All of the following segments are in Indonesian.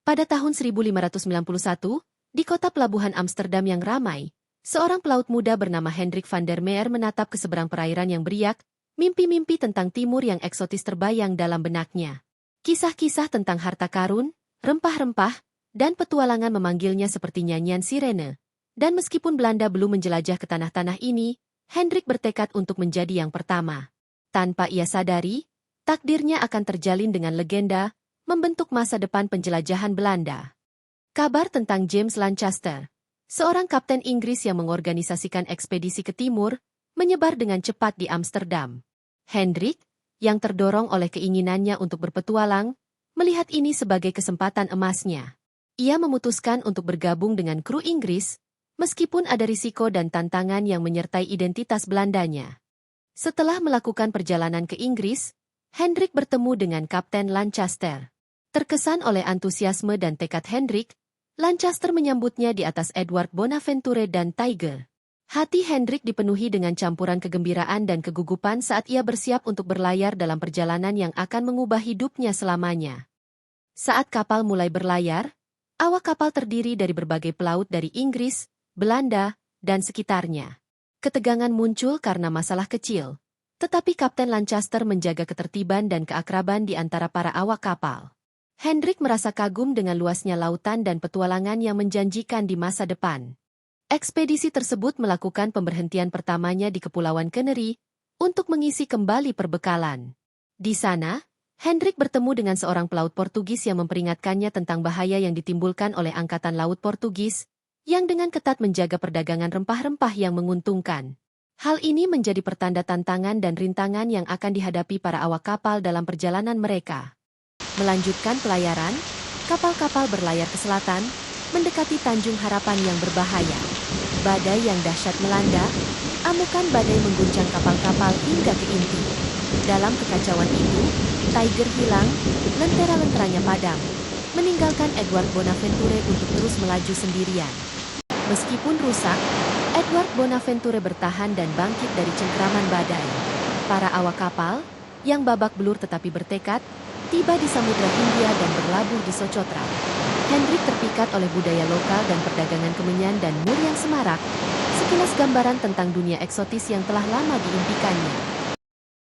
Pada tahun 1591, di kota pelabuhan Amsterdam yang ramai, seorang pelaut muda bernama Hendrik van der Meer menatap ke seberang perairan yang beriak, mimpi-mimpi tentang timur yang eksotis terbayang dalam benaknya. Kisah-kisah tentang harta karun, rempah-rempah, dan petualangan memanggilnya seperti nyanyian sirene. Dan meskipun Belanda belum menjelajah ke tanah-tanah ini, Hendrik bertekad untuk menjadi yang pertama. Tanpa ia sadari, takdirnya akan terjalin dengan legenda, membentuk masa depan penjelajahan Belanda. Kabar tentang James Lancaster, seorang kapten Inggris yang mengorganisasikan ekspedisi ke timur, menyebar dengan cepat di Amsterdam. Hendrik, yang terdorong oleh keinginannya untuk berpetualang, melihat ini sebagai kesempatan emasnya. Ia memutuskan untuk bergabung dengan kru Inggris, meskipun ada risiko dan tantangan yang menyertai identitas Belandanya. Setelah melakukan perjalanan ke Inggris, Hendrik bertemu dengan Kapten Lancaster. Terkesan oleh antusiasme dan tekad Hendrik, Lancaster menyambutnya di atas Edward Bonaventure dan Tiger. Hati Hendrik dipenuhi dengan campuran kegembiraan dan kegugupan saat ia bersiap untuk berlayar dalam perjalanan yang akan mengubah hidupnya selamanya. Saat kapal mulai berlayar, awak kapal terdiri dari berbagai pelaut dari Inggris, Belanda, dan sekitarnya. Ketegangan muncul karena masalah kecil, tetapi Kapten Lancaster menjaga ketertiban dan keakraban di antara para awak kapal. Hendrik merasa kagum dengan luasnya lautan dan petualangan yang menjanjikan di masa depan. Ekspedisi tersebut melakukan pemberhentian pertamanya di Kepulauan Canary untuk mengisi kembali perbekalan. Di sana, Hendrik bertemu dengan seorang pelaut Portugis yang memperingatkannya tentang bahaya yang ditimbulkan oleh Angkatan Laut Portugis, yang dengan ketat menjaga perdagangan rempah-rempah yang menguntungkan. Hal ini menjadi pertanda tantangan dan rintangan yang akan dihadapi para awak kapal dalam perjalanan mereka. Melanjutkan pelayaran, kapal-kapal berlayar ke selatan, mendekati Tanjung Harapan yang berbahaya. Badai yang dahsyat melanda, amukan badai mengguncang kapal-kapal hingga ke inti. Dalam kekacauan itu, Tiger hilang, lentera-lenteranya padam, meninggalkan Edward Bonaventure untuk terus melaju sendirian. Meskipun rusak, Edward Bonaventure bertahan dan bangkit dari cengkeraman badai. Para awak kapal, yang babak belur tetapi bertekad, tiba di Samudra Hindia dan berlabuh di Socotra. Hendrik terpikat oleh budaya lokal dan perdagangan kemenyan dan mur yang semarak, sekilas gambaran tentang dunia eksotis yang telah lama diimpikannya.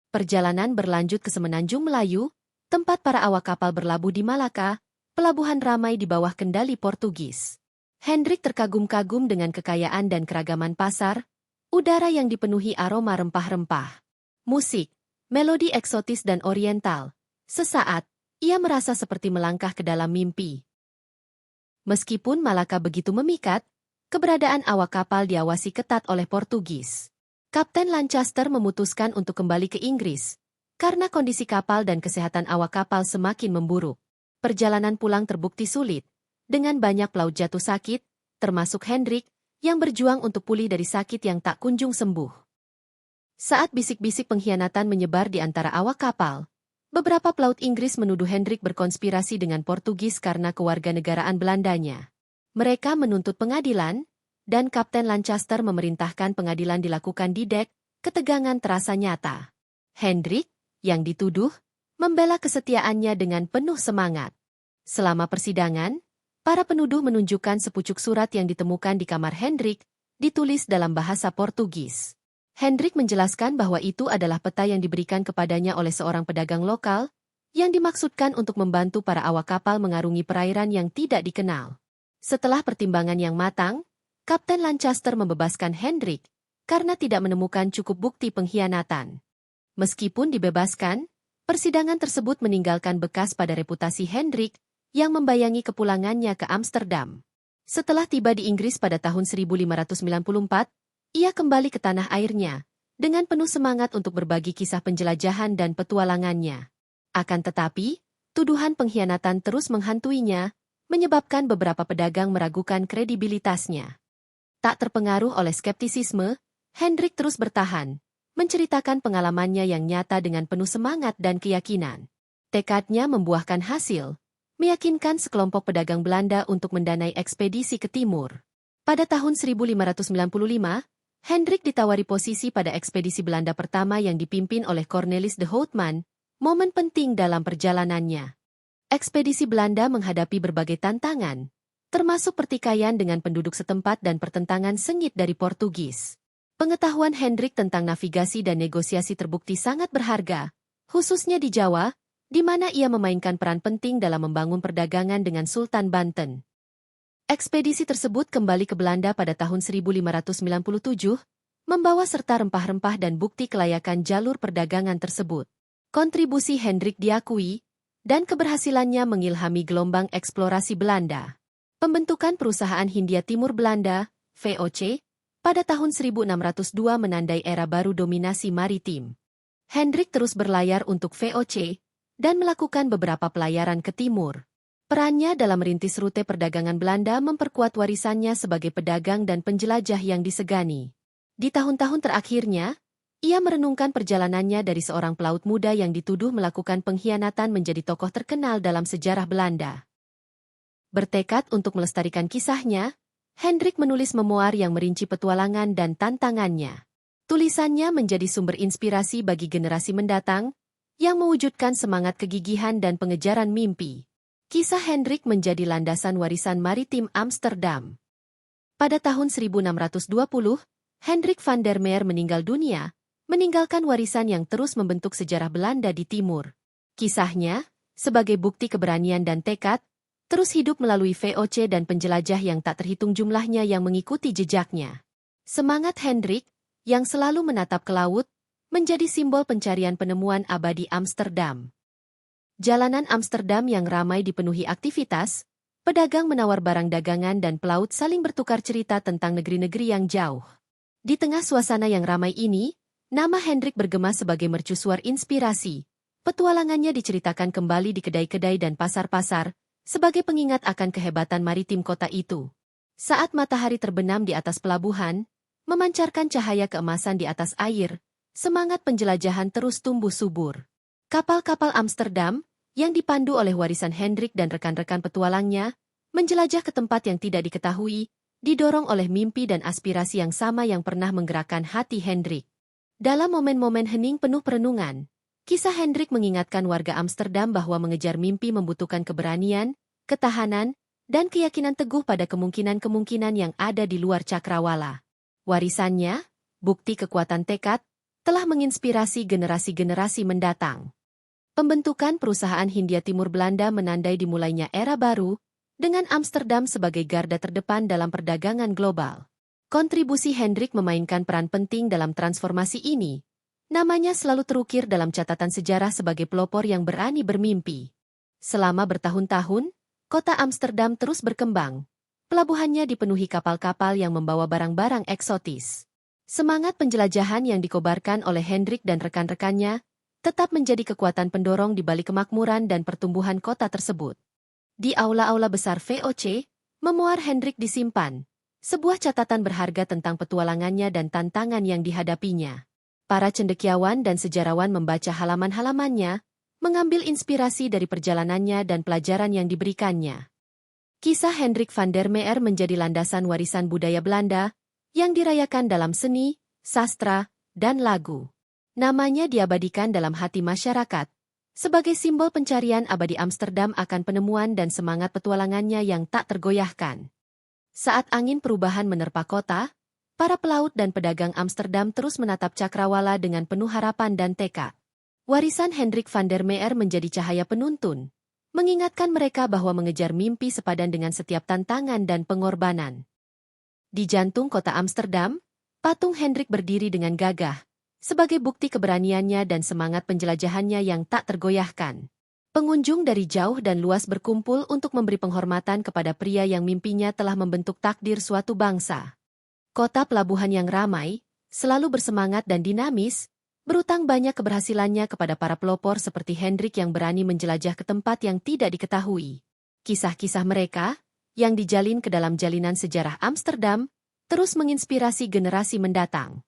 Perjalanan berlanjut ke Semenanjung Melayu, tempat para awak kapal berlabuh di Malaka, pelabuhan ramai di bawah kendali Portugis. Hendrik terkagum-kagum dengan kekayaan dan keragaman pasar, udara yang dipenuhi aroma rempah-rempah, musik, melodi eksotis dan oriental. Sesaat, ia merasa seperti melangkah ke dalam mimpi. Meskipun Malaka begitu memikat, keberadaan awak kapal diawasi ketat oleh Portugis. Kapten Lancaster memutuskan untuk kembali ke Inggris, karena kondisi kapal dan kesehatan awak kapal semakin memburuk. Perjalanan pulang terbukti sulit, dengan banyak pelaut jatuh sakit, termasuk Hendrik, yang berjuang untuk pulih dari sakit yang tak kunjung sembuh. Saat bisik-bisik pengkhianatan menyebar di antara awak kapal, beberapa pelaut Inggris menuduh Hendrik berkonspirasi dengan Portugis karena kewarganegaraan Belandanya. Mereka menuntut pengadilan, dan Kapten Lancaster memerintahkan pengadilan dilakukan di dek. Ketegangan terasa nyata. Hendrik, yang dituduh, membela kesetiaannya dengan penuh semangat. Selama persidangan, para penuduh menunjukkan sepucuk surat yang ditemukan di kamar Hendrik, ditulis dalam bahasa Portugis. Hendrik menjelaskan bahwa itu adalah peta yang diberikan kepadanya oleh seorang pedagang lokal, yang dimaksudkan untuk membantu para awak kapal mengarungi perairan yang tidak dikenal. Setelah pertimbangan yang matang, Kapten Lancaster membebaskan Hendrik, karena tidak menemukan cukup bukti pengkhianatan. Meskipun dibebaskan, persidangan tersebut meninggalkan bekas pada reputasi Hendrik, yang membayangi kepulangannya ke Amsterdam. Setelah tiba di Inggris pada tahun 1594, ia kembali ke tanah airnya, dengan penuh semangat untuk berbagi kisah penjelajahan dan petualangannya. Akan tetapi, tuduhan pengkhianatan terus menghantuinya, menyebabkan beberapa pedagang meragukan kredibilitasnya. Tak terpengaruh oleh skeptisisme, Hendrik terus bertahan, menceritakan pengalamannya yang nyata dengan penuh semangat dan keyakinan. Tekadnya membuahkan hasil, meyakinkan sekelompok pedagang Belanda untuk mendanai ekspedisi ke timur. Pada tahun 1595, Hendrik ditawari posisi pada ekspedisi Belanda pertama yang dipimpin oleh Cornelis de Houtman, momen penting dalam perjalanannya. Ekspedisi Belanda menghadapi berbagai tantangan, termasuk pertikaian dengan penduduk setempat dan pertentangan sengit dari Portugis. Pengetahuan Hendrik tentang navigasi dan negosiasi terbukti sangat berharga, khususnya di Jawa, di mana ia memainkan peran penting dalam membangun perdagangan dengan Sultan Banten. Ekspedisi tersebut kembali ke Belanda pada tahun 1597, membawa serta rempah-rempah dan bukti kelayakan jalur perdagangan tersebut. Kontribusi Hendrik diakui, dan keberhasilannya mengilhami gelombang eksplorasi Belanda. Pembentukan Perusahaan Hindia Timur Belanda, VOC, pada tahun 1602 menandai era baru dominasi maritim. Hendrik terus berlayar untuk VOC, dan melakukan beberapa pelayaran ke timur. Perannya dalam merintis rute perdagangan Belanda memperkuat warisannya sebagai pedagang dan penjelajah yang disegani. Di tahun-tahun terakhirnya, ia merenungkan perjalanannya dari seorang pelaut muda yang dituduh melakukan pengkhianatan menjadi tokoh terkenal dalam sejarah Belanda. Bertekad untuk melestarikan kisahnya, Hendrik menulis memoar yang merinci petualangan dan tantangannya. Tulisannya menjadi sumber inspirasi bagi generasi mendatang, yang mewujudkan semangat kegigihan dan pengejaran mimpi. Kisah Hendrik menjadi landasan warisan maritim Amsterdam. Pada tahun 1620, Hendrik van der Meer meninggal dunia, meninggalkan warisan yang terus membentuk sejarah Belanda di timur. Kisahnya, sebagai bukti keberanian dan tekad, terus hidup melalui VOC dan penjelajah yang tak terhitung jumlahnya yang mengikuti jejaknya. Semangat Hendrik, yang selalu menatap ke laut, menjadi simbol pencarian penemuan abadi Amsterdam. Jalanan Amsterdam yang ramai dipenuhi aktivitas, pedagang menawar barang dagangan dan pelaut saling bertukar cerita tentang negeri-negeri yang jauh. Di tengah suasana yang ramai ini, nama Hendrik bergema sebagai mercusuar inspirasi. Petualangannya diceritakan kembali di kedai-kedai dan pasar-pasar, sebagai pengingat akan kehebatan maritim kota itu. Saat matahari terbenam di atas pelabuhan, memancarkan cahaya keemasan di atas air, semangat penjelajahan terus tumbuh subur. Kapal-kapal Amsterdam, yang dipandu oleh warisan Hendrik dan rekan-rekan petualangnya, menjelajah ke tempat yang tidak diketahui, didorong oleh mimpi dan aspirasi yang sama yang pernah menggerakkan hati Hendrik. Dalam momen-momen hening penuh perenungan, kisah Hendrik mengingatkan warga Amsterdam bahwa mengejar mimpi membutuhkan keberanian, ketahanan, dan keyakinan teguh pada kemungkinan-kemungkinan yang ada di luar cakrawala. Warisannya, bukti kekuatan tekad, telah menginspirasi generasi-generasi mendatang. Pembentukan Perusahaan Hindia Timur Belanda menandai dimulainya era baru, dengan Amsterdam sebagai garda terdepan dalam perdagangan global. Kontribusi Hendrik memainkan peran penting dalam transformasi ini. Namanya selalu terukir dalam catatan sejarah sebagai pelopor yang berani bermimpi. Selama bertahun-tahun, kota Amsterdam terus berkembang. Pelabuhannya dipenuhi kapal-kapal yang membawa barang-barang eksotis. Semangat penjelajahan yang dikobarkan oleh Hendrik dan rekan-rekannya tetap menjadi kekuatan pendorong di balik kemakmuran dan pertumbuhan kota tersebut. Di aula-aula besar VOC, memoar Hendrik disimpan. Sebuah catatan berharga tentang petualangannya dan tantangan yang dihadapinya. Para cendekiawan dan sejarawan membaca halaman-halamannya, mengambil inspirasi dari perjalanannya dan pelajaran yang diberikannya. Kisah Hendrik van der Meer menjadi landasan warisan budaya Belanda, yang dirayakan dalam seni, sastra, dan lagu. Namanya diabadikan dalam hati masyarakat, sebagai simbol pencarian abadi Amsterdam akan penemuan dan semangat petualangannya yang tak tergoyahkan. Saat angin perubahan menerpa kota, para pelaut dan pedagang Amsterdam terus menatap cakrawala dengan penuh harapan dan tekad. Warisan Hendrik van der Meer menjadi cahaya penuntun, mengingatkan mereka bahwa mengejar mimpi sepadan dengan setiap tantangan dan pengorbanan. Di jantung kota Amsterdam, patung Hendrik berdiri dengan gagah, sebagai bukti keberaniannya dan semangat penjelajahannya yang tak tergoyahkan. Pengunjung dari jauh dan luas berkumpul untuk memberi penghormatan kepada pria yang mimpinya telah membentuk takdir suatu bangsa. Kota pelabuhan yang ramai, selalu bersemangat dan dinamis, berutang banyak keberhasilannya kepada para pelopor seperti Hendrik yang berani menjelajah ke tempat yang tidak diketahui. Kisah-kisah mereka, yang dijalin ke dalam jalinan sejarah Amsterdam, terus menginspirasi generasi mendatang.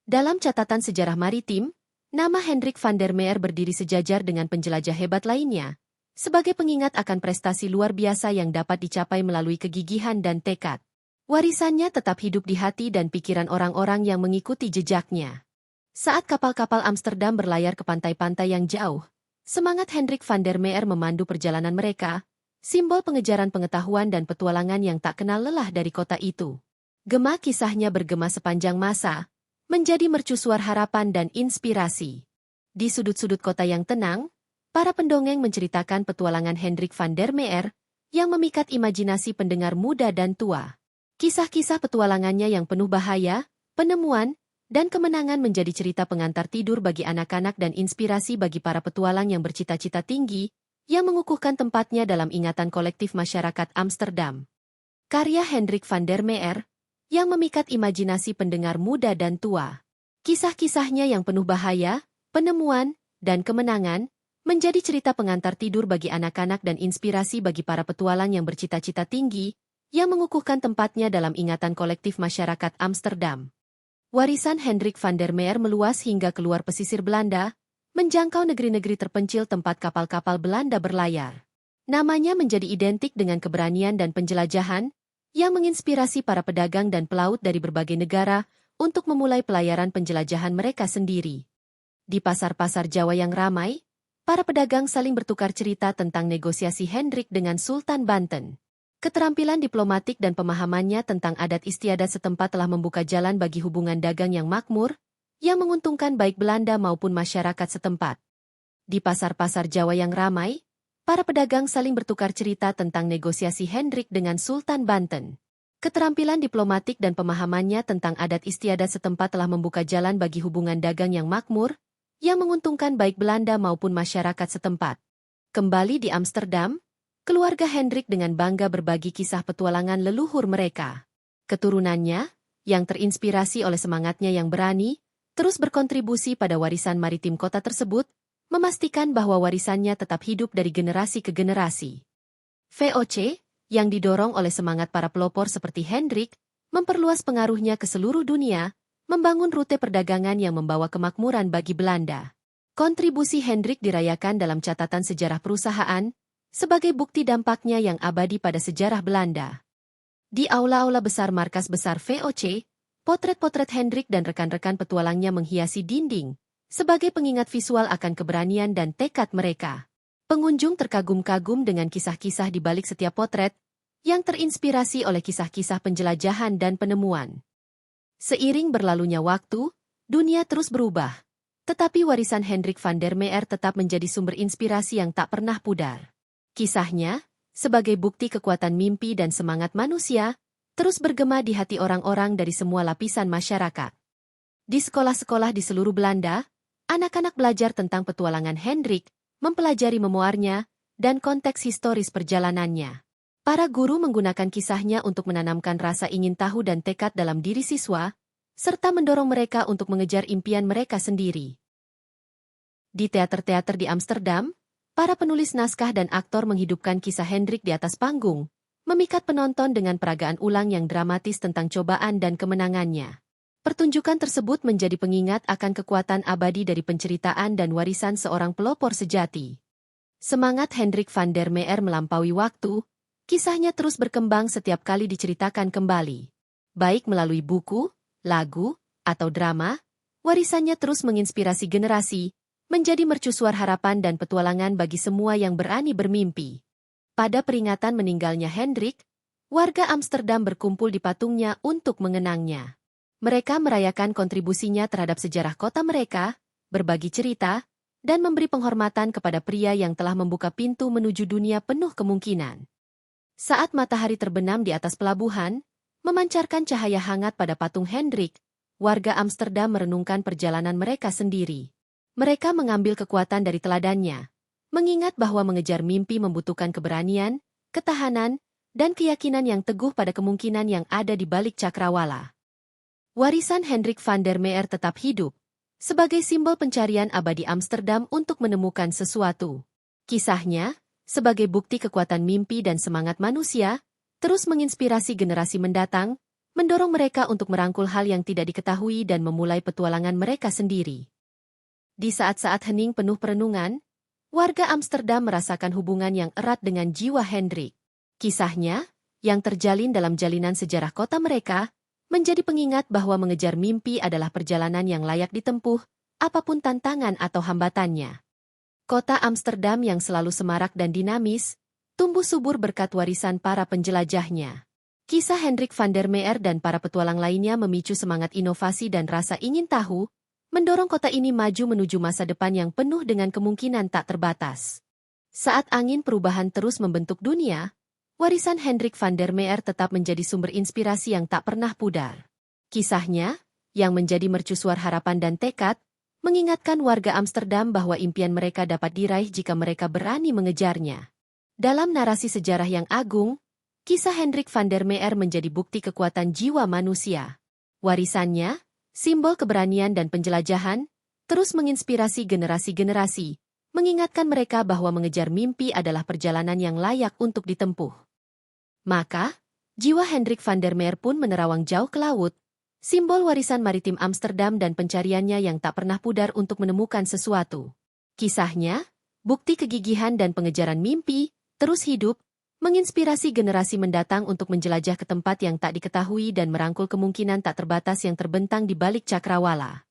Dalam catatan sejarah maritim, nama Hendrik van der Meer berdiri sejajar dengan penjelajah hebat lainnya, sebagai pengingat akan prestasi luar biasa yang dapat dicapai melalui kegigihan dan tekad. Warisannya tetap hidup di hati dan pikiran orang-orang yang mengikuti jejaknya. Saat kapal-kapal Amsterdam berlayar ke pantai-pantai yang jauh, Semangat Hendrik van der Meer memandu perjalanan mereka, simbol pengejaran pengetahuan dan petualangan yang tak kenal lelah dari kota itu. Gema kisahnya bergema sepanjang masa, menjadi mercusuar harapan dan inspirasi. Di sudut-sudut kota yang tenang, para pendongeng menceritakan petualangan Hendrik van der Meer yang memikat imajinasi pendengar muda dan tua. Kisah-kisah petualangannya yang penuh bahaya, penemuan, dan kemenangan menjadi cerita pengantar tidur bagi anak-anak dan inspirasi bagi para petualang yang bercita-cita tinggi, yang mengukuhkan tempatnya dalam ingatan kolektif masyarakat Amsterdam. Karya Hendrik van der Meer, yang memikat imajinasi pendengar muda dan tua. Kisah-kisahnya yang penuh bahaya, penemuan, dan kemenangan, menjadi cerita pengantar tidur bagi anak-anak dan inspirasi bagi para petualang yang bercita-cita tinggi, yang mengukuhkan tempatnya dalam ingatan kolektif masyarakat Amsterdam. Warisan Hendrik van der Meer meluas hingga keluar pesisir Belanda, menjangkau negeri-negeri terpencil tempat kapal-kapal Belanda berlayar. Namanya menjadi identik dengan keberanian dan penjelajahan, yang menginspirasi para pedagang dan pelaut dari berbagai negara untuk memulai pelayaran penjelajahan mereka sendiri. Di pasar-pasar Jawa yang ramai, para pedagang saling bertukar cerita tentang negosiasi Hendrik dengan Sultan Banten. Keterampilan diplomatik dan pemahamannya tentang adat istiadat setempat telah membuka jalan bagi hubungan dagang yang makmur, yang menguntungkan baik Belanda maupun masyarakat setempat. Di pasar-pasar Jawa yang ramai, para pedagang saling bertukar cerita tentang negosiasi Hendrik dengan Sultan Banten. Keterampilan diplomatik dan pemahamannya tentang adat istiadat setempat telah membuka jalan bagi hubungan dagang yang makmur, yang menguntungkan baik Belanda maupun masyarakat setempat. Kembali di Amsterdam, keluarga Hendrik dengan bangga berbagi kisah petualangan leluhur mereka. Keturunannya, yang terinspirasi oleh semangatnya yang berani, terus berkontribusi pada warisan maritim kota tersebut, memastikan bahwa warisannya tetap hidup dari generasi ke generasi. VOC, yang didorong oleh semangat para pelopor seperti Hendrik, memperluas pengaruhnya ke seluruh dunia, membangun rute perdagangan yang membawa kemakmuran bagi Belanda. Kontribusi Hendrik dirayakan dalam catatan sejarah perusahaan, sebagai bukti dampaknya yang abadi pada sejarah Belanda. Di aula-aula besar markas besar VOC, potret-potret Hendrik dan rekan-rekan petualangnya menghiasi dinding, sebagai pengingat visual akan keberanian dan tekad mereka. Pengunjung terkagum-kagum dengan kisah-kisah di balik setiap potret, yang terinspirasi oleh kisah-kisah penjelajahan dan penemuan. Seiring berlalunya waktu, dunia terus berubah. Tetapi warisan Hendrik van der Meer tetap menjadi sumber inspirasi yang tak pernah pudar. Kisahnya, sebagai bukti kekuatan mimpi dan semangat manusia, terus bergema di hati orang-orang dari semua lapisan masyarakat. Di sekolah-sekolah di seluruh Belanda, anak-anak belajar tentang petualangan Hendrik, mempelajari memoarnya, dan konteks historis perjalanannya. Para guru menggunakan kisahnya untuk menanamkan rasa ingin tahu dan tekad dalam diri siswa, serta mendorong mereka untuk mengejar impian mereka sendiri. Di teater-teater di Amsterdam, para penulis naskah dan aktor menghidupkan kisah Hendrik di atas panggung, memikat penonton dengan peragaan ulang yang dramatis tentang cobaan dan kemenangannya. Pertunjukan tersebut menjadi pengingat akan kekuatan abadi dari penceritaan dan warisan seorang pelopor sejati. Semangat Hendrik van der Meer melampaui waktu, kisahnya terus berkembang setiap kali diceritakan kembali. Baik melalui buku, lagu, atau drama, warisannya terus menginspirasi generasi, menjadi mercusuar harapan dan petualangan bagi semua yang berani bermimpi. Pada peringatan meninggalnya Hendrik, warga Amsterdam berkumpul di patungnya untuk mengenangnya. Mereka merayakan kontribusinya terhadap sejarah kota mereka, berbagi cerita, dan memberi penghormatan kepada pria yang telah membuka pintu menuju dunia penuh kemungkinan. Saat matahari terbenam di atas pelabuhan, memancarkan cahaya hangat pada patung Hendrik, warga Amsterdam merenungkan perjalanan mereka sendiri. Mereka mengambil kekuatan dari teladannya, mengingat bahwa mengejar mimpi membutuhkan keberanian, ketahanan, dan keyakinan yang teguh pada kemungkinan yang ada di balik cakrawala. Warisan Hendrik van der Meer tetap hidup, sebagai simbol pencarian abadi Amsterdam untuk menemukan sesuatu. Kisahnya, sebagai bukti kekuatan mimpi dan semangat manusia, terus menginspirasi generasi mendatang, mendorong mereka untuk merangkul hal yang tidak diketahui dan memulai petualangan mereka sendiri. Di saat-saat hening penuh perenungan, warga Amsterdam merasakan hubungan yang erat dengan jiwa Hendrik. Kisahnya, yang terjalin dalam jalinan sejarah kota mereka, menjadi pengingat bahwa mengejar mimpi adalah perjalanan yang layak ditempuh, apapun tantangan atau hambatannya. Kota Amsterdam yang selalu semarak dan dinamis, tumbuh subur berkat warisan para penjelajahnya. Kisah Hendrik van der Meer dan para petualang lainnya memicu semangat inovasi dan rasa ingin tahu, mendorong kota ini maju menuju masa depan yang penuh dengan kemungkinan tak terbatas. Saat angin perubahan terus membentuk dunia, warisan Hendrik van der Meer tetap menjadi sumber inspirasi yang tak pernah pudar. Kisahnya, yang menjadi mercusuar harapan dan tekad, mengingatkan warga Amsterdam bahwa impian mereka dapat diraih jika mereka berani mengejarnya. Dalam narasi sejarah yang agung, kisah Hendrik van der Meer menjadi bukti kekuatan jiwa manusia. Warisannya, simbol keberanian dan penjelajahan, terus menginspirasi generasi-generasi, mengingatkan mereka bahwa mengejar mimpi adalah perjalanan yang layak untuk ditempuh. Maka, jiwa Hendrik van der Meer pun menerawang jauh ke laut, simbol warisan maritim Amsterdam dan pencariannya yang tak pernah pudar untuk menemukan sesuatu. Kisahnya, bukti kegigihan dan pengejaran mimpi, terus hidup, menginspirasi generasi mendatang untuk menjelajah ke tempat yang tak diketahui dan merangkul kemungkinan tak terbatas yang terbentang di balik cakrawala.